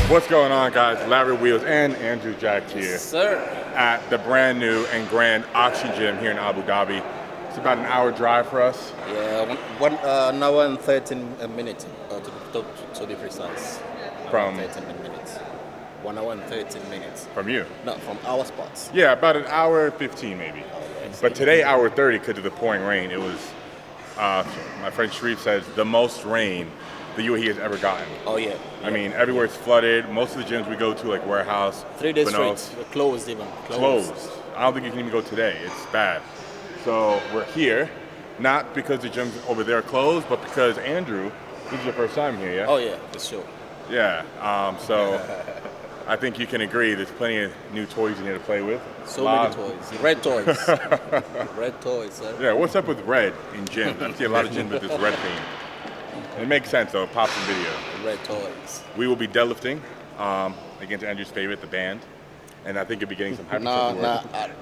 What's going on, guys? Larry Wheels and Andrew Jack here Sir. at the brand new and grand Oxy Gym here in Abu Dhabi. It's about an hour drive for us. Yeah, an hour and 13 minutes to be precise. From 13 minutes. 1 hour and 13 minutes. From you? No, from our spots. Yeah, about an hour 15 maybe. But today, hour 30 because of the pouring rain. It was, my friend Sharif says, the most rain the UAE has ever gotten. Oh, yeah. I mean, everywhere it's flooded. Most of the gyms we go to, like Warehouse, 3 days Bano, straight. We're closed even. Closed. I don't think you can even go today. It's bad. So we're here, not because the gyms over there are closed, but because Andrew, this is your first time here, yeah? Oh, yeah, for sure. Yeah. So I think you can agree there's plenty of new toys you need to play with. So many toys. Red toys. Red toys, sir. Yeah, what's up with red in gyms? I see a lot of gyms with this red theme. It makes sense, though. It pops in video. Red toys. We will be deadlifting against Andrew's favorite, the band. And I think you'll be getting some hypertrophy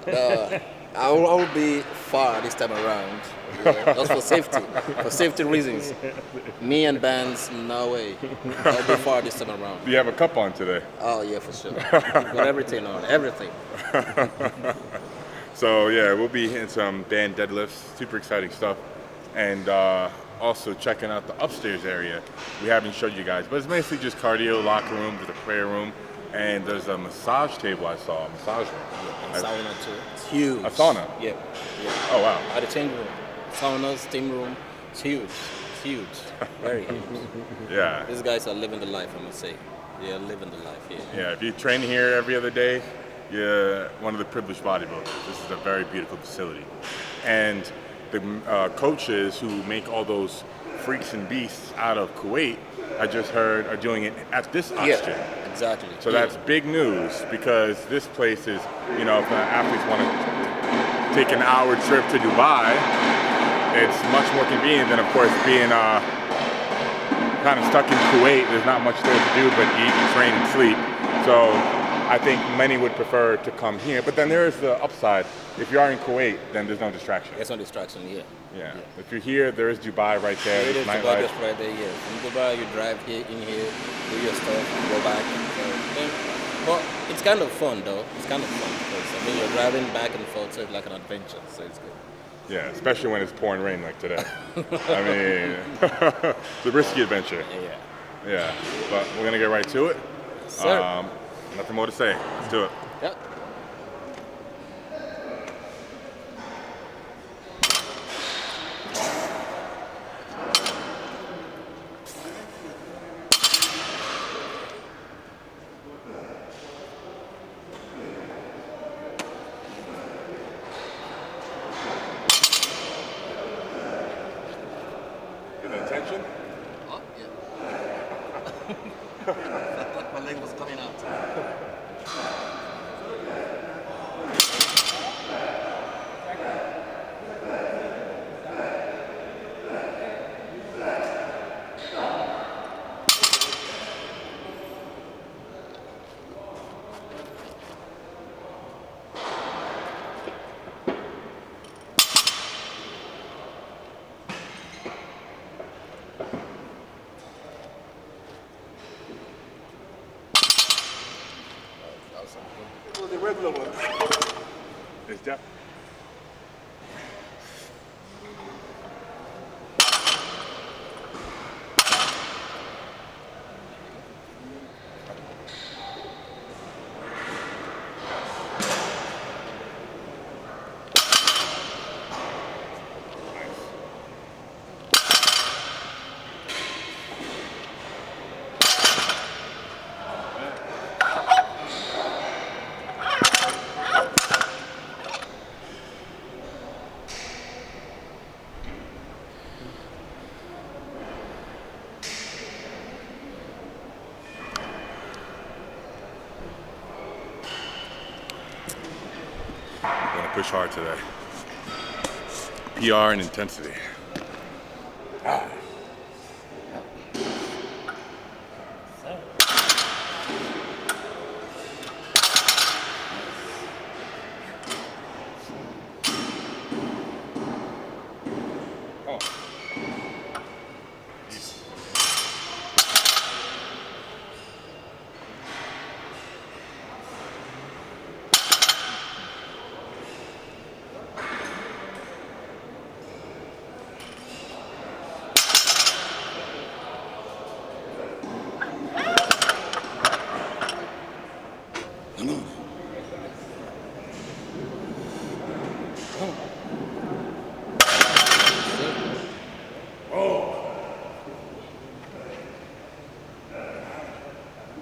work. I will be far this time around. Yeah, just for safety reasons. Me and bands, no way. I'll be far this time around. Do you have a cup on today? Oh yeah, for sure. Got everything on, everything. So yeah, we'll be hitting some band deadlifts, super exciting stuff, and also checking out the upstairs area. We haven't showed you guys, but it's basically just cardio, locker room, there's a prayer room, and there's a massage table I saw, a massage room. Yeah, and sauna too. It's huge. A sauna? Yeah. Oh wow. At the change room. Sauna, steam room. It's huge. It's huge. Very huge. Yeah. These guys are living the life, I must say. They are living the life here. Yeah, if you train here every other day, you're one of the privileged bodybuilders. This is a very beautiful facility. And the coaches who make all those freaks and beasts out of Kuwait, I just heard, are doing it at this Ox Gym. Exactly. So that's big news because this place is, you know, if athletes want to take an hour trip to Dubai, it's much more convenient than, of course, being kind of stuck in Kuwait. There's not much there to do but eat, train, and sleep. So I think many would prefer to come here. But then there is the upside. If you are in Kuwait, then there's no distraction. There's no distraction, yeah. Yeah. If you're here, there is Dubai right there. It is nightlife. Dubai just right there, yeah. From Dubai, you drive here, in here, do your stuff, go back. But it's kind of fun, though. It's kind of fun because, I mean, you're driving back and forth, so it's like an adventure, so it's good. Yeah, especially when it's pouring rain like today. I mean, it's a risky adventure. Yeah. Yeah, but we're going to get right to it. Sir. Nothing more to say. Let's do it. Yep. Get the attention? Oh, yeah. My leg was coming out. The regular one. Is that? Push hard today. PR and intensity.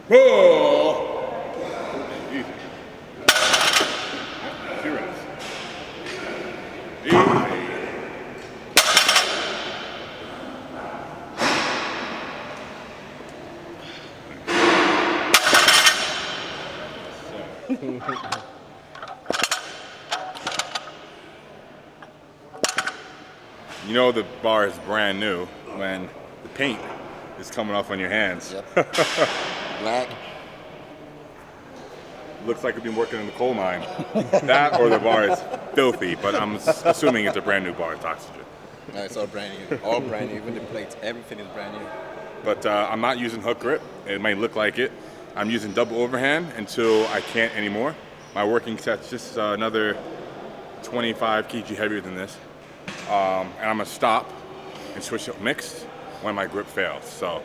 Oh! Easy. Serious. Easy. You know the bar is brand new when the paint is coming off on your hands. Yep. Black. Looks like we've been working in the coal mine. That or the bar is filthy, but I'm assuming it's a brand new bar. It's oxygen. No, it's all brand new. All brand new. Even the plates, everything is brand new. But I'm not using hook grip. It might look like it. I'm using double overhand until I can't anymore. My working set's just another 25 kg heavier than this. And I'm gonna stop and switch up mixed when my grip fails. So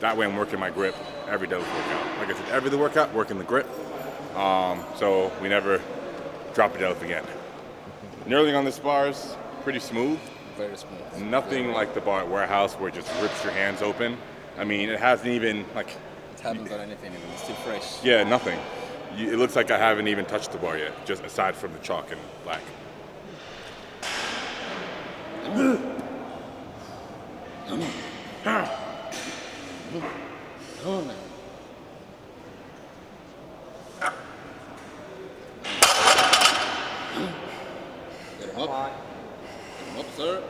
that way I'm working my grip every deadlift workout. Like I said, every workout, working the grip. So we never drop a deadlift again. Knurling on this bar is pretty smooth. Very smooth. Nothing like the bar at Warehouse where it just rips your hands open. I mean, it hasn't even like. It hasn't done anything. It's still fresh. Yeah, nothing. It looks like I haven't even touched the bar yet, just aside from the chalk and black. Come on now. Get him up. Get him up, sir.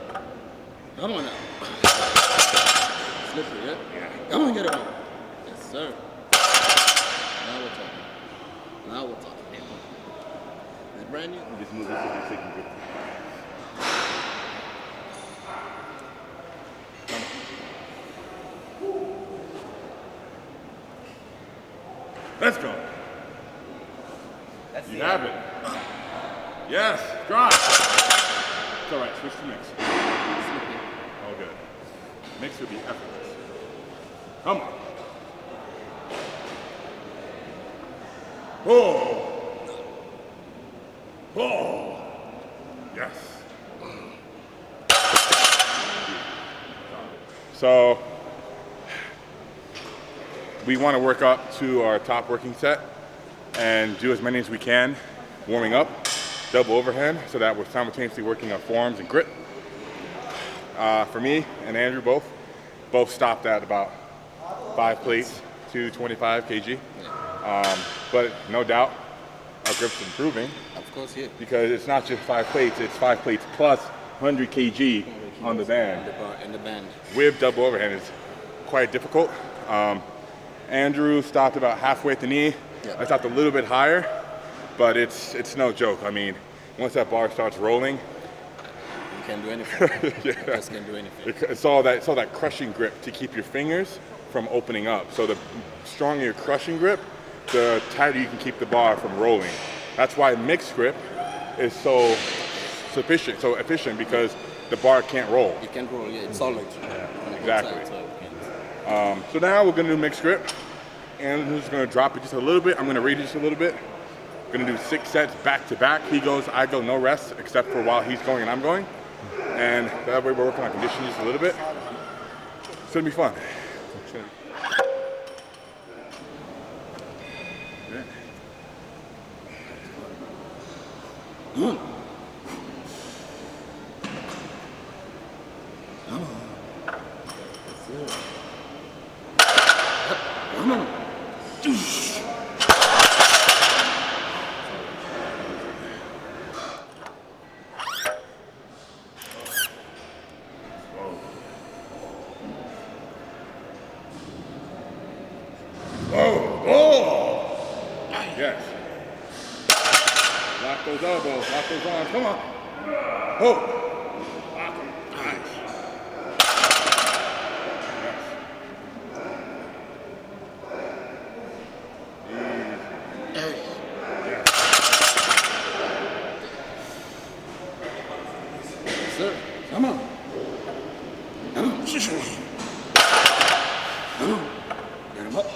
Come on now. Slippery, yeah? Yeah. Come on, get him up. Yes, sir. Now we're talking. Now we're talking. Is it brand new? Just move this to your second grip. Let's go. You have it. Yes, drive. It's all right, switch to mix. All good. Mix would be effortless. Come on. Oh. Oh. Yes. So, we want to work up to our top working set and do as many as we can, warming up, double overhand, so that we're simultaneously working on forearms and grip. For me and Andrew both stopped at about 5 plates to 25 kg. But no doubt our grip's improving. Of course, yeah. Because it's not just 5 plates, it's 5 plates plus 100 kg on the band. In the band. With double overhand is quite difficult. Andrew stopped about halfway at the knee. Yeah. I stopped a little bit higher, but it's no joke. I mean, once that bar starts rolling, you can't do anything. yeah. You just can't do anything. It's all that crushing grip to keep your fingers from opening up. So the stronger your crushing grip, the tighter you can keep the bar from rolling. That's why mixed grip is so efficient because the bar can't roll. You can't roll, yeah, it's solid. Exactly. So now we're gonna do mixed grip, and I'm just gonna drop it just a little bit. I'm gonna read it just a little bit. Gonna do 6 sets back to back. He goes, I go, no rest, except for while he's going and I'm going. And that way we're working on conditioning just a little bit. It's gonna be fun. It's gonna be... Come on. Oh! Yes. Lock those elbows, lock those arms. Come on. Oh! Lock them. Nice. Sir, come on. Come on. Come on. Get him up.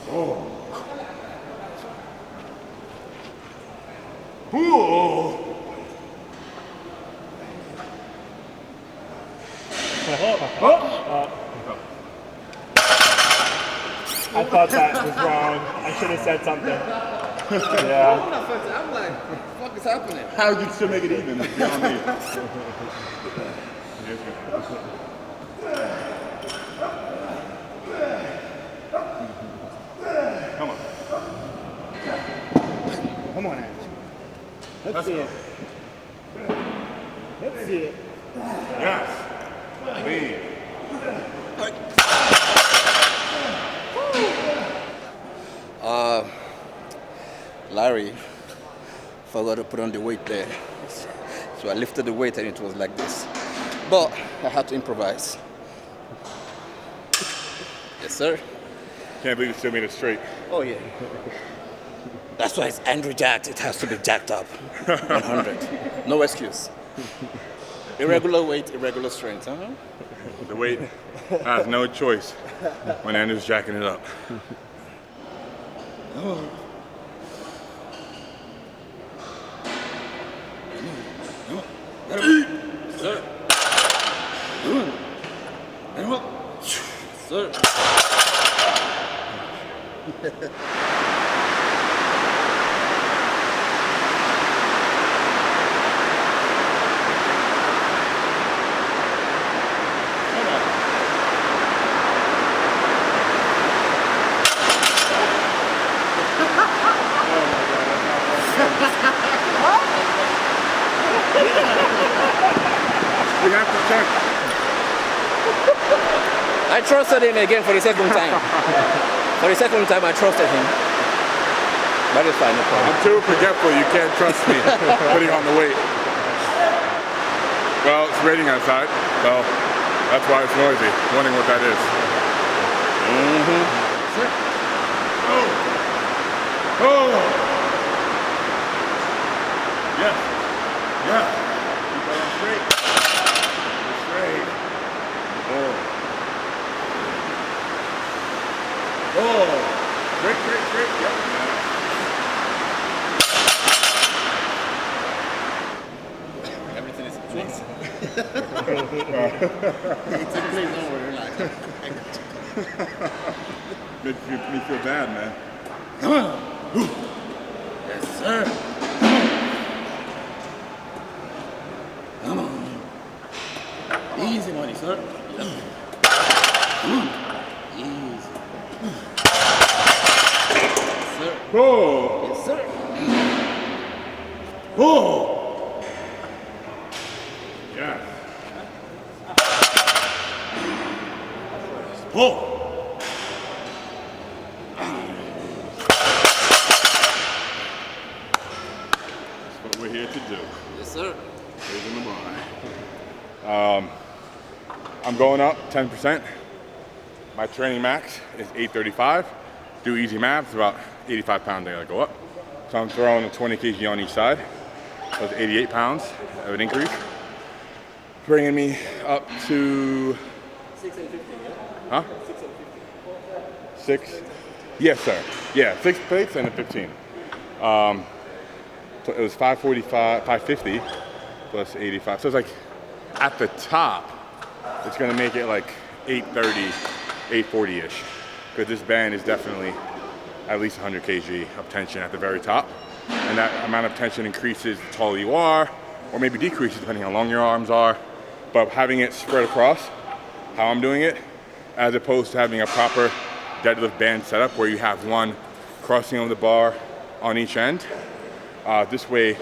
Oh. Ooh. Oh. I thought that was wrong. I should have said something. Yeah. I'm like, what the fuck is happening? How did you still make it even? Beyond me. Come on. Come on, Ash. Let's see it. Let's see it. Yes. Lean. Larry forgot to put on the weight there. So I lifted the weight and it was like this. But I had to improvise. Yes, sir. Can't believe you still made it straight. Oh, yeah. That's why it's Andrew jacked. It has to be jacked up. 100. No excuse. Irregular weight, irregular strength, huh? The weight has no choice when Andrew's jacking it up. Sir. Sir. You have to check. I trusted him again for the second time. For the second time, I trusted him. That is fine, no problem. I'm too forgetful. You can't trust me putting on the weight. Well, it's raining outside, so that's why it's noisy. Wondering what that is. Oh. Oh. Yes. Yes. Keep that on straight. Straight. Oh. Oh. Straight, straight, straight. Yep. Everything is in place. It's in place, don't worry, relax. Make me feel bad, man. Come on. Yes, sir. Come on. Easy money, sir. Come on. Easy. Yes, sir. Oh. Yes, sir. Oh. Yeah. Oh. That's what we're here to do. Yes, sir. Raising the bar. I'm going up 10%. My training max is 835. Do easy math, it's about 85 pounds I gotta go up. So I'm throwing a 20 kg on each side. So it's 88 pounds of an increase. Bringing me up to 6 and 15, yeah? Huh? 6 and 15. 6? Yes, sir. Yeah, 6 plates and a 15. So it was 545, 550 plus 85. So it's like at the top, it's gonna make it like 830, 840-ish. Because this band is definitely at least 100 kg of tension at the very top. And that amount of tension increases the taller you are, or maybe decreases depending on how long your arms are. But having it spread across, how I'm doing it, as opposed to having a proper deadlift band setup where you have one crossing on the bar on each end, this way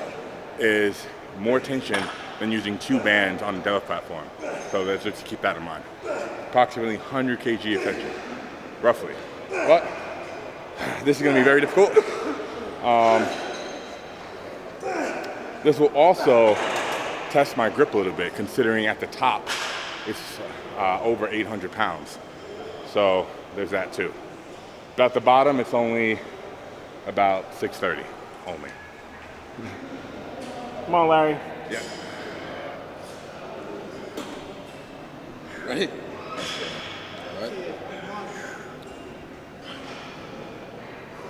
is more tension than using 2 bands on a deadlift platform. So let's just keep that in mind. Approximately 100 kg of tension, roughly. But this is going to be very difficult. This will also test my grip a little bit, considering at the top it's over 800 pounds. So there's that too. But at the bottom, it's only about 630 only. Come on, Larry. Yeah. Ready?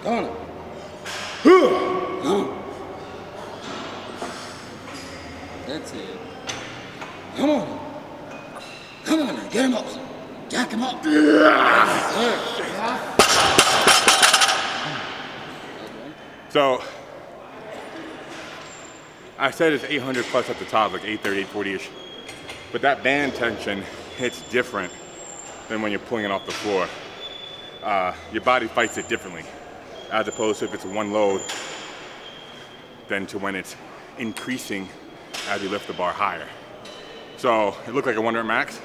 All right. Come on. That's it. Come on. Come on, get him up. Jack him up. So I said it's 800 plus at the top, like 830, 840-ish. But that band tension hits different than when you're pulling it off the floor. Your body fights it differently, as opposed to if it's one load, than to when it's increasing as you lift the bar higher. So it looked like a 1 rep max,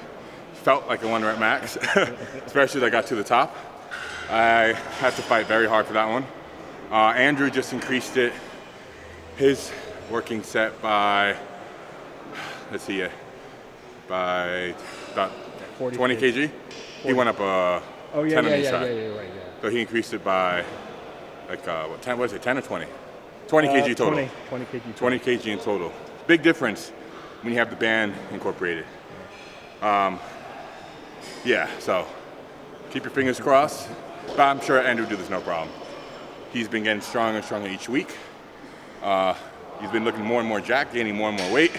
felt like a 1 rep max, especially as I got to the top. I had to fight very hard for that one. Andrew just increased it, his working set by, let's see, by about 20 kg. He went up 10 on each side. Right. So he increased it by like, 10, what is it, 10 or 20? 20 kg total. 20 kg. 20 kg in total. Big difference when you have the band incorporated. Yeah, so keep your fingers crossed. But I'm sure Andrew will do this no problem. He's been getting stronger and stronger each week. He's been looking more and more jacked, gaining more and more weight.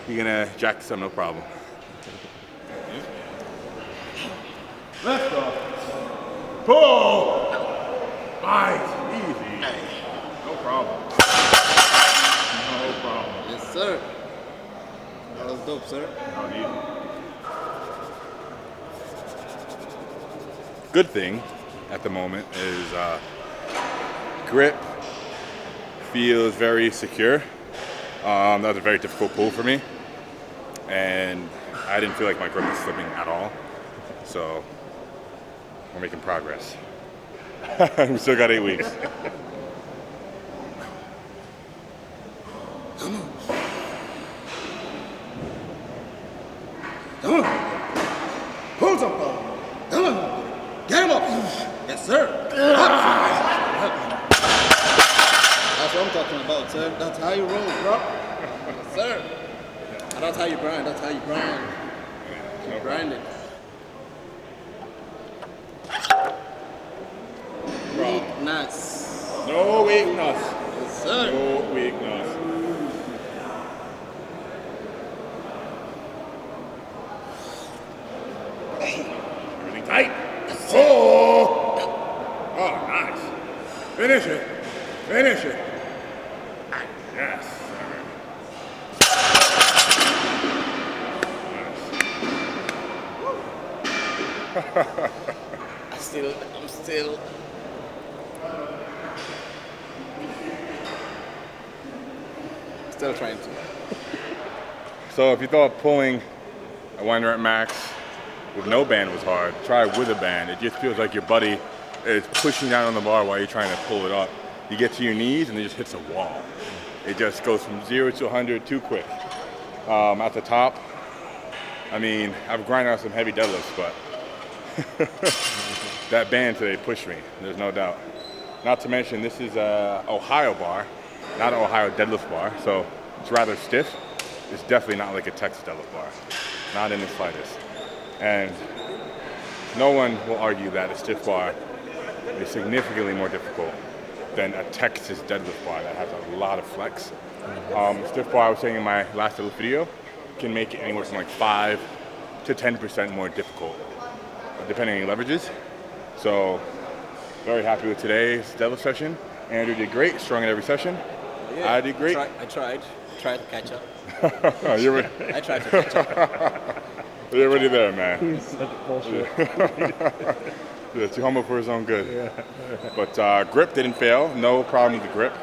You're gonna jack this up, no problem. Let's go. Pull. Nice, easy. No problem. No problem. Yes, sir. That was dope, sir. No need. Good thing at the moment is grip feels very secure. That was a very difficult pull for me, and I didn't feel like my grip was slipping at all. So we're making progress. We still got 8 weeks. Come on. Come on. Pull some power. Come on. Get him up. Yes, sir. That's what I'm talking about, sir. That's how you roll, bro. Yes, sir. And that's how you grind. That's how you grind. You grind it. Weakness. No weakness. Yes, sir. No weakness. Everything tight. Oh! Oh, nice. Finish it. Finish it. Yes. I'm still. Still trying to. So if you thought pulling a 1 rep max with no band was hard, try with a band. It just feels like your buddy is pushing down on the bar while you're trying to pull it up. You get to your knees and it just hits a wall. It just goes from 0 to 100 too quick. At the top, I mean, I've grinded out some heavy deadlifts, but that band today pushed me, there's no doubt. Not to mention, this is a Ohio bar, not an Ohio deadlift bar, so it's rather stiff. It's definitely not like a Texas deadlift bar, not in the slightest. And no one will argue that a stiff bar is significantly more difficult than a Texas deadlift bar that has a lot of flex. Stiff bar, I was saying in my last little video, can make it anywhere from like 5 to 10% more difficult, depending on your leverages. So, very happy with today's deadlift session. Andrew did great, strong in every session. Yeah, I did great. I tried to catch up. You're I tried to catch up. You're already there, man. He's such bullshit. Yeah, too humble for his own good. Yeah. But grip didn't fail. No problem with the grip.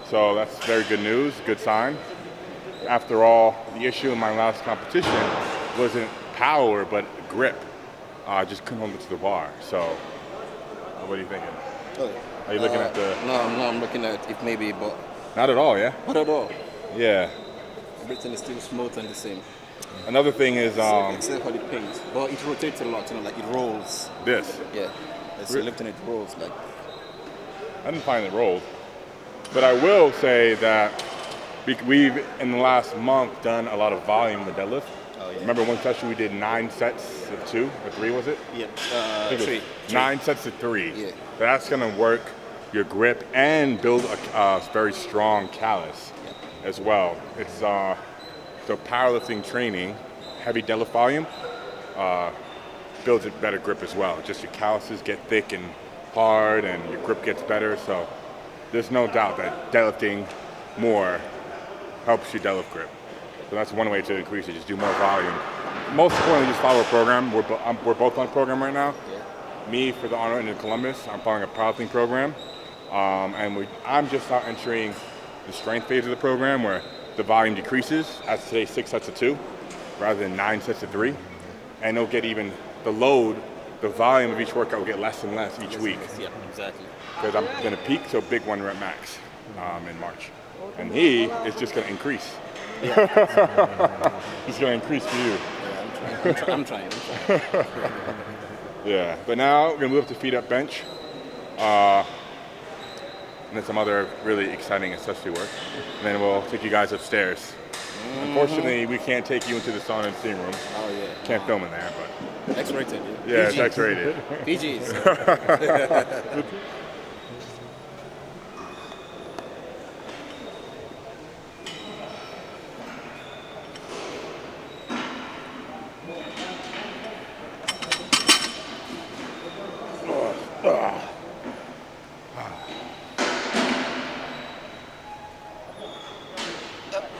So that's very good news, good sign. After all, the issue in my last competition wasn't power, but grip. I just couldn't hold it to the bar. So, what are you thinking? Are you looking at the... No, I'm looking at it maybe, but... Not at all, yeah? Not at all. Yeah. Everything is still smooth and the same. Another thing is... except for the paint. But it rotates a lot, like it rolls. This? Yeah. As you're lifting it rolls, like... I didn't find it rolled. But I will say that we've, in the last month, done a lot of volume with deadlift. Oh, yeah. Remember one session we did 9 sets of 2 or 3, was it? Yeah, I think it was 3. 9 sets of 3. Yeah. That's gonna work your grip and build a very strong callus as well. It's so powerlifting training heavy deadlift volume builds a better grip as well. Just your calluses get thick and hard, and your grip gets better. So there's no doubt that deadlifting more helps your deadlift grip. So that's one way to increase it. Just do more volume. Most importantly, just follow a program. We're both on a program right now. Me for the Arnold in Columbus, I'm following a powerlifting program, and I'm just now entering the strength phase of the program where the volume decreases. As today, 6 sets of 2 rather than 9 sets of 3, and it'll get even the load, the volume of each workout will get less and less each week. Yeah, exactly. Because I'm going to peak to a big 1 rep max in March, and he is just going to increase. He's going to increase for you. Yeah, I'm trying. Yeah, but now we're gonna move up to feet up bench, and then some other really exciting accessory work, and then we'll take you guys upstairs. Unfortunately, we can't take you into the sauna and steam room. Oh yeah. Can't film in there, but X-rated. yeah, it's X-rated. PGs.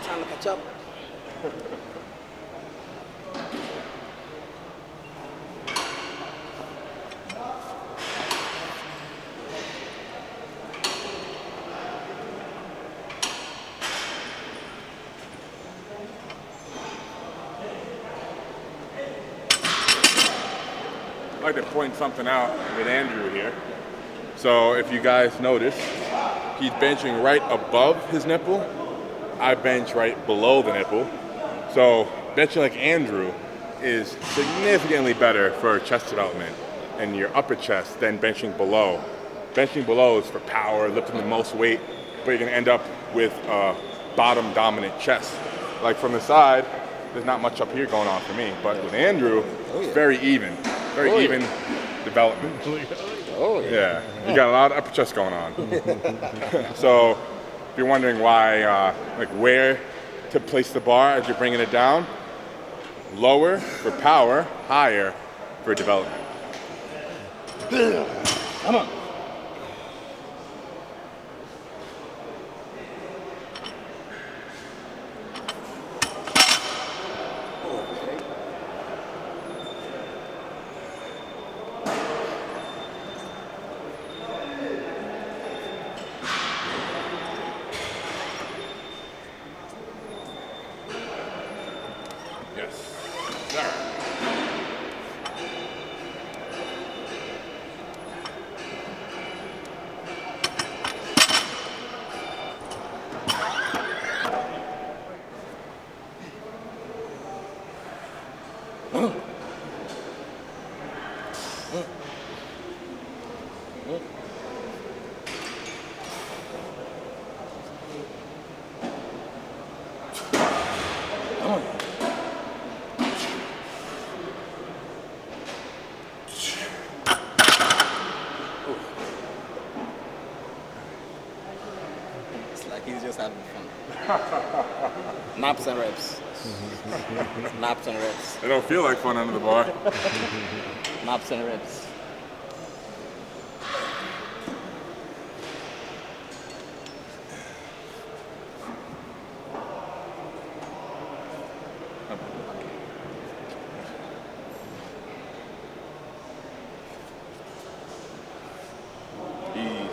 Trying to catch up. I'd like to point something out with Andrew here. So if you guys notice, he's benching right above his nipple. I bench right below the nipple. So benching like Andrew is significantly better for chest development and your upper chest than benching below. Benching below is for power, lifting the most weight, but you're gonna end up with a bottom dominant chest. Like from the side, there's not much up here going on for me, but with Andrew, it's very even development. Oh yeah. Yeah, you got a lot of upper chest going on. So if you're wondering why, like where to place the bar as you're bringing it down, lower for power, higher for development. Come on. Yes. There. It's like he's just having fun. Naps and reps. Naps and reps. It don't feel like fun under the bar. Naps and reps. Easy.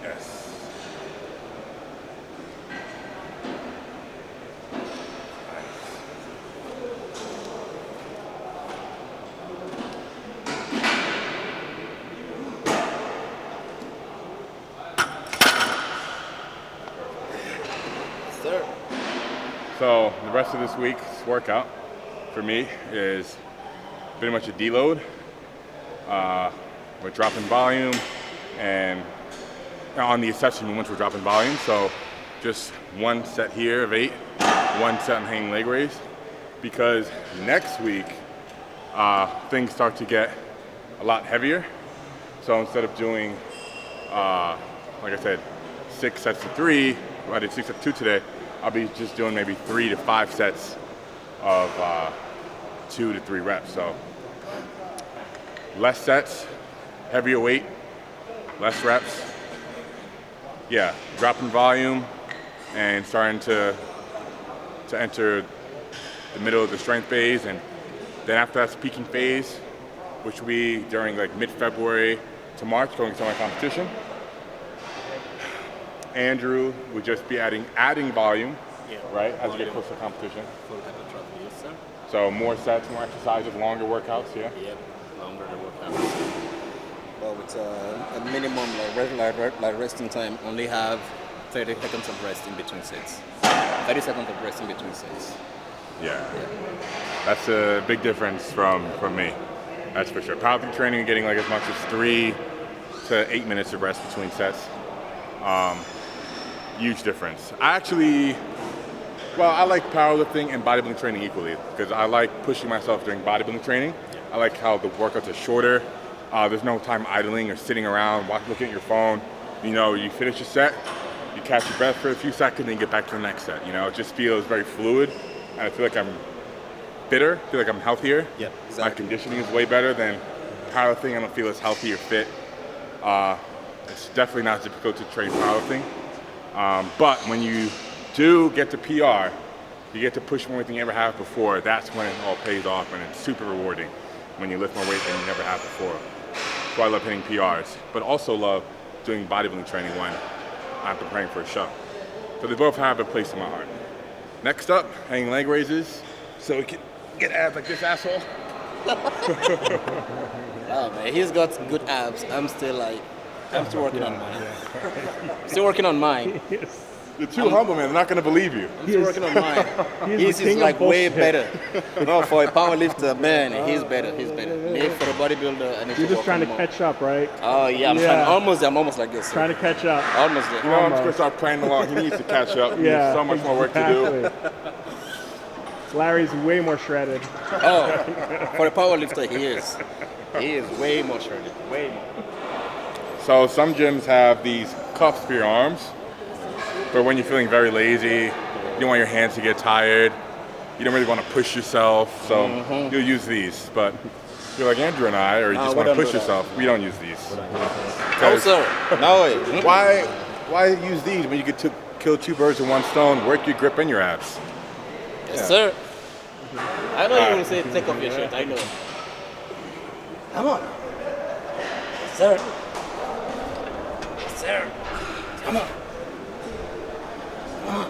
Yes. Sir. So the rest of this week's workout for me is pretty much a deload. We're dropping volume, and on the accessory movements we're dropping volume. So just 1 set here of 8, 1 set on hanging leg raise. Because next week things start to get a lot heavier. So instead of doing, like I said, 6 sets of 3, I did 6 sets of 2 today. I'll be just doing maybe 3 to 5 sets of 2 to 3 reps. So less sets, heavier weight, less reps. Yeah, dropping volume and starting to enter the middle of the strength phase, and then after that's peaking phase, which will be during like mid-February to March, going to my competition. Andrew would just be adding volume, right, as you get closer to competition. Full hypertrophy, yes, sir. So more sets, more exercises, longer workouts, yeah? Yep, longer the workouts. But with a minimum like resting time, Only have 30 seconds of rest in between sets. 30 seconds of rest in between sets. Yeah. That's a big difference from me. That's for sure. Powerlifting training, you're getting like as much as 3 to 8 minutes of rest between sets. Huge difference. I like powerlifting and bodybuilding training equally because I like pushing myself during bodybuilding training. I like how the workouts are shorter. There's no time idling or sitting around, looking at your phone. You know, you finish your set, you catch your breath for a few seconds, then you get back to the next set. You know, it just feels very fluid, and I feel like I'm fitter, I feel like I'm healthier. Yeah, exactly. My conditioning is way better than powerlifting. I don't feel as healthy or fit. It's definitely not difficult to train powerlifting. But when you do get to PR, you get to push more than you ever have before. That's when it all pays off, and it's super rewarding when you lift more weight than you never have before. So I love hitting PRs, but also love doing bodybuilding training when I'm preparing for a show. So they both have a place in my heart. Next up, hanging leg raises, so we can get abs like this asshole. Oh man, he's got good abs. I'm still working on mine. Still working on mine. You're too humble, man. They're not going to believe you. I'm still working on mine. His is like way better. No, for a power lifter, man, he's better. He's better. Me, for a bodybuilder, I need You're to just trying to catch up, right? Oh yeah, I'm almost like this. Trying to catch up. Almost there. You know, I'm just going to start playing along. He needs to catch up. He has so much more work to do. Larry's way more shredded. Oh, for a power lifter, he is. He is way more shredded. Way more. So some gyms have these cuffs for your arms, but when you're feeling very lazy, you don't want your hands to get tired, you don't really want to push yourself, so you'll use these. But if you're like Andrew and I, or you just want to push yourself, we don't use these. No sir, no way. Why use these when you could kill 2 birds with 1 stone, work your grip and your abs? Yes sir. I know you will say take off your shirt, I know. Come on. Sir. Sir. Come on. Come on.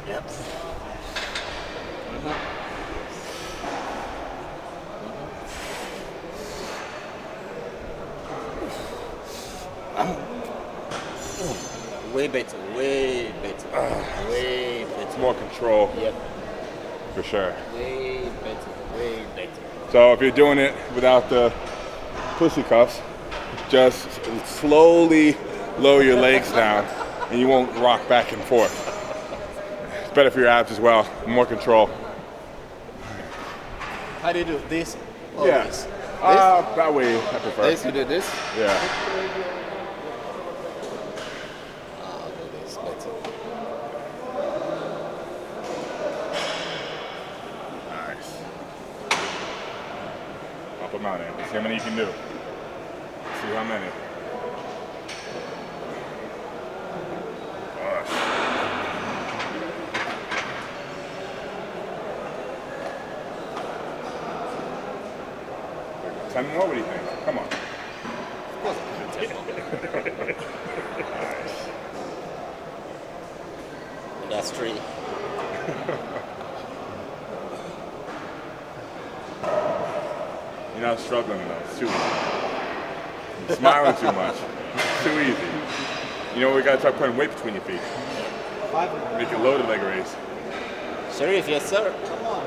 Yep. Way better, way better, way better. More control. Yep. For sure. Way better, way better. So if you're doing it without the pussy cuffs, just slowly lower your legs down and you won't rock back and forth. It's better for your abs as well, more control. How do you do this? Yeah. This? That way I prefer. This, you do this? Yeah. I'll do this better. Nice. I'll put mine in. See how many you can do. See how many. Gosh. Ten more? What do you think? Come on. Of course I can take one. Nice. That's 3. You're not struggling enough. It's too easy. You're smiling too much. It's too easy. You know, we gotta start putting weight between your feet. Make it loaded leg raise. Sharif, yes sir. Come on.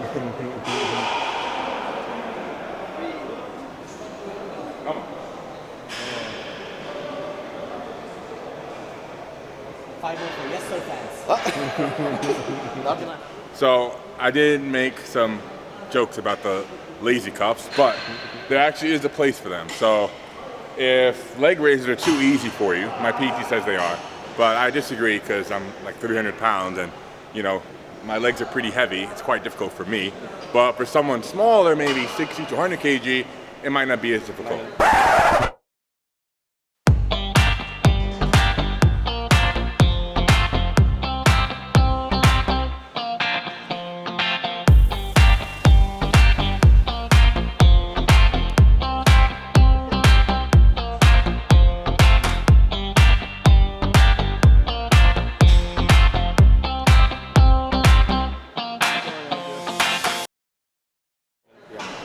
5 more for yes sir fans. Not enough. So I did make some jokes about the lazy cuffs, but there actually is a place for them. So if leg raises are too easy for you, my PT says they are, but I disagree because I'm like 300 pounds and, you know, my legs are pretty heavy. It's quite difficult for me. But for someone smaller, maybe 60 to 100 kg, it might not be as difficult.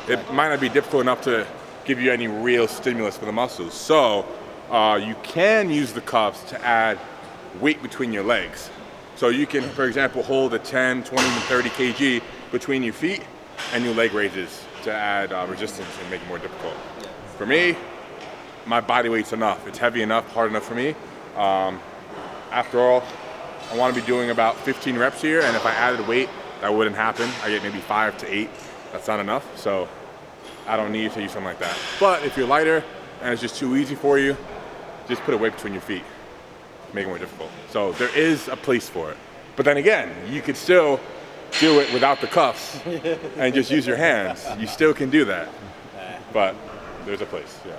It might not be difficult enough to give you any real stimulus for the muscles. So you can use the cuffs to add weight between your legs. So you can, for example, hold a 10, 20, and 30 kg between your feet and your leg raises to add resistance and make it more difficult. For me, my body weight's enough. It's heavy enough, hard enough for me. After all, I want to be doing about 15 reps here, and if I added weight, that wouldn't happen. I get maybe 5 to 8. That's not enough, so I don't need to use something like that. But if you're lighter and it's just too easy for you, just put a weight between your feet. Make it more difficult. So there is a place for it. But then again, you could still do it without the cuffs and just use your hands. You still can do that. But there's a place, yeah.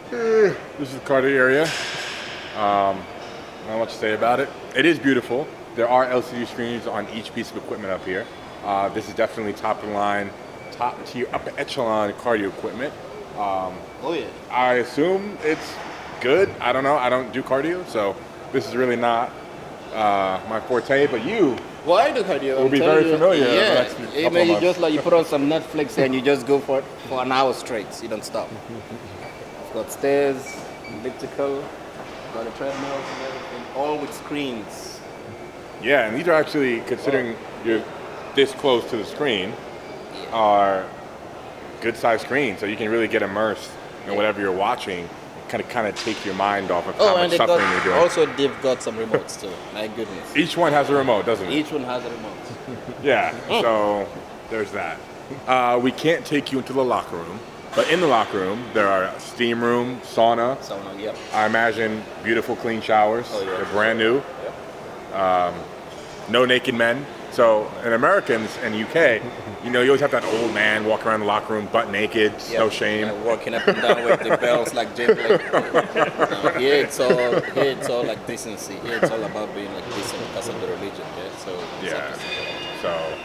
This is the cardio area. I don't know what to say about it. It is beautiful. There are LCD screens on each piece of equipment up here. This is definitely top of the line, top tier, upper echelon cardio equipment. Oh yeah. I assume it's good. I don't know. I don't do cardio, so this is really not my forte. But you Well, I do cardio. will be very familiar. Yeah, over the next couple of you months. just like you put on some Netflix and you just go for it for an hour straight. You don't stop. I've got stairs, elliptical, got a treadmill and everything, all with screens. Yeah, and these are actually, considering you're this close to the screen, are good sized screens, so you can really get immersed in whatever you're watching. Kind of take your mind off of how much suffering you're doing. Also, they've got some remotes too. My goodness. Each one has a remote, doesn't it? Each one has a remote. Yeah, so there's that. We can't take you into the locker room, but in the locker room, there are steam room, sauna. Sauna, yep. I imagine beautiful, clean showers. Oh, yeah. They're brand new. Yep. No naked men. So in Americans and UK, you know, you always have that old man walk around the locker room butt naked, no shame. Walking up and down with the bells like gently. Here it's all like decency. Here it's all about being like decent because of the religion. Yeah. So Yeah. So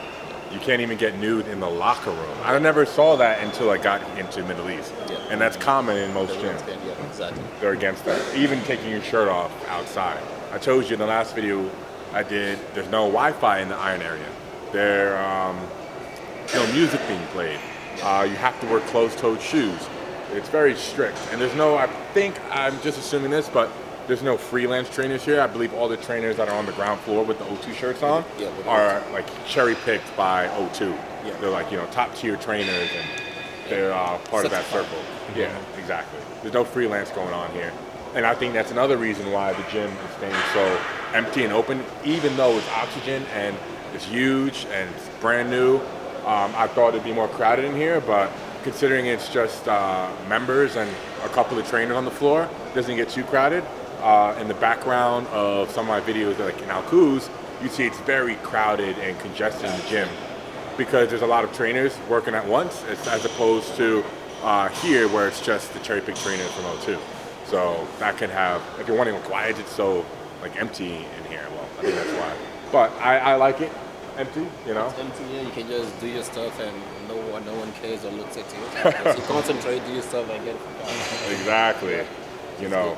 you can't even get nude in the locker room. I never saw that until I got into Middle East. Yeah. And that's common in most gyms. Yeah, exactly. They're against that. Even taking your shirt off outside. I told you in the last video I did, there's no Wi-Fi in the iron area. There, no music being played. You have to wear closed-toed shoes. It's very strict. And there's no, I think, I'm just assuming this, but there's no freelance trainers here. I believe all the trainers that are on the ground floor with the O2 shirts on are like cherry-picked by O2. Yeah. They're like, you know, top-tier trainers, and they're part of that circle. Yeah, exactly. There's no freelance going on here. And I think that's another reason why the gym is staying so empty and open, even though it's oxygen and it's huge and it's brand new. I thought it'd be more crowded in here, but considering it's just members and a couple of trainers on the floor, it doesn't get too crowded. In the background of some of my videos, like in Al Quoz, you see it's very crowded and congested in the gym because there's a lot of trainers working at once, as opposed to here where it's just the cherry-picked trainers from O2. So that can have, if you're wondering why is it so like empty in here, well, I think that's why. But I like it empty, you know. It's empty, yeah. You can just do your stuff and no one cares or looks at you. Just you concentrate, do your stuff and get it. Exactly. You know,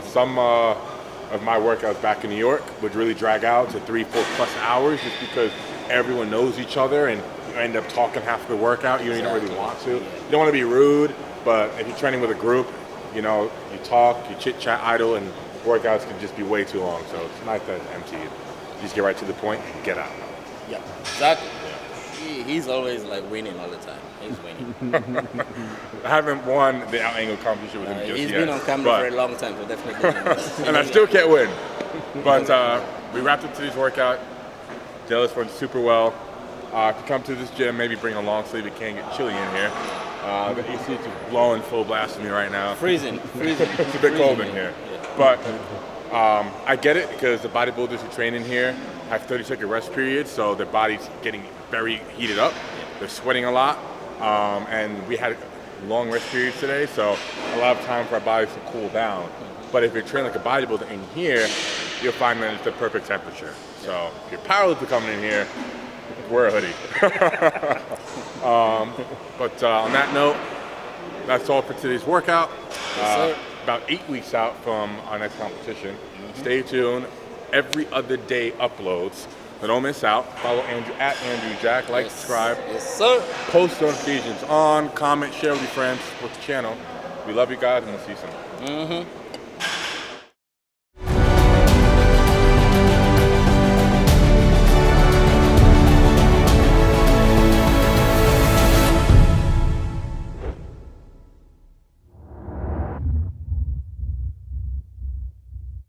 some of my workouts back in New York would really drag out to 3-4+ hours just because everyone knows each other and you end up talking half of the workout. You don't really want to. You don't want to be rude, but if you're training with a group, you know, you talk, you chit-chat, idle, and workouts can just be way too long. So it's nice that it's empty. You just get right to the point and get out. Yeah, exactly. Yeah. He's always like winning all the time. He's winning. I haven't won the out angle competition with him just He's yet. been on camera for a long time, so definitely. And I still can't win. But we wrapped up today's workout. Deadlifts went super well. If you come to this gym, maybe bring a long sleeve. It can get chilly in here. The AC is just blowing full blast of me right now. Freezing. It's a bit cold in here. But I get it because the bodybuilders who train in here have 30-second rest periods, so their body's getting very heated up. They're sweating a lot, and we had long rest periods today, so a lot of time for our bodies to cool down. But if you're training like a bodybuilder in here, you'll find that it's the perfect temperature. So if you're powerlifter coming in here, wear a hoodie. But on that note, that's all for today's workout. About 8 weeks out from our next competition. Stay tuned. Every other day uploads. So don't miss out. Follow Andrew at Andrew Jack. Like, subscribe. Yes, sir. Post notifications on. Comment, share with your friends. Support the channel. We love you guys, and we'll see you soon.